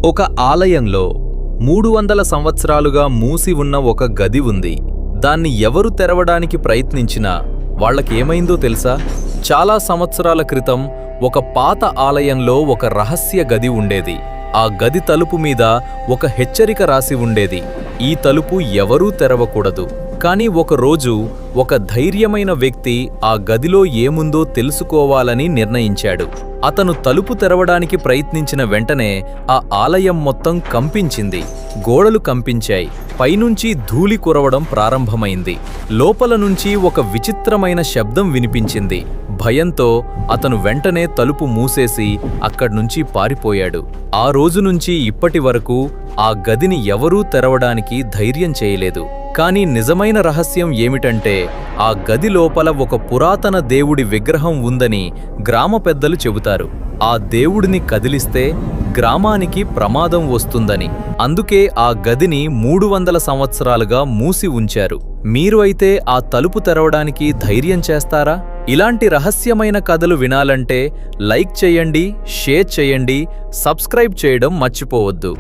ఒక ఆలయంలో 300 సంవత్సరాలుగా మూసి ఉన్న ఒక గది ఉంది. దాన్ని ఎవరు తెరవడానికి ప్రయత్నించినా వాళ్ళకేమైందో తెలుసా? చాలా సంవత్సరాల క్రితం ఒక పాత ఆలయంలో ఒక రహస్య గది ఉండేది. ఆ గది తలుపు మీద ఒక హెచ్చరిక రాసి ఉండేది. ఈ తలుపు ఎవరూ తెరవకూడదు. కానీ ఒకరోజు ఒక ధైర్యమైన వ్యక్తి ఆ గదిలో ఏముందో తెలుసుకోవాలని నిర్ణయించాడు. అతను తలుపు తెరవడానికి ప్రయత్నించిన వెంటనే ఆ ఆలయం మొత్తం కంపించింది. గోడలు కంపించాయి. పైనుంచి ధూళి కురవడం ప్రారంభమైంది. లోపల నుంచి ఒక విచిత్రమైన శబ్దం వినిపించింది. భయంతో అతను వెంటనే తలుపు మూసేసి అక్కడ్నుంచి పారిపోయాడు. ఆ రోజు నుంచి ఇప్పటి వరకు ఆ గదిని ఎవరూ తెరవడానికి ధైర్యం చేయలేదు. కానీ నిజమైన రహస్యం ఏమిటంటే, ఆ గది లోపల ఒక పురాతన దేవుడి విగ్రహం ఉందని గ్రామ పెద్దలు చెబుతారు. ఆ దేవుడిని కదిలిస్తే గ్రామానికి ప్రమాదం వస్తుందని. అందుకే ఆ గదిని 300 సంవత్సరాలుగా మూసి ఉంచారు. మీరు అయితే ఆ తలుపు తెరవడానికి ధైర్యం చేస్తారా? ఇలాంటి రహస్యమైన కథలు వినాలంటే లైక్ చేయండి, షేర్ చేయండి, సబ్స్క్రైబ్ చేయడం మర్చిపోవద్దు.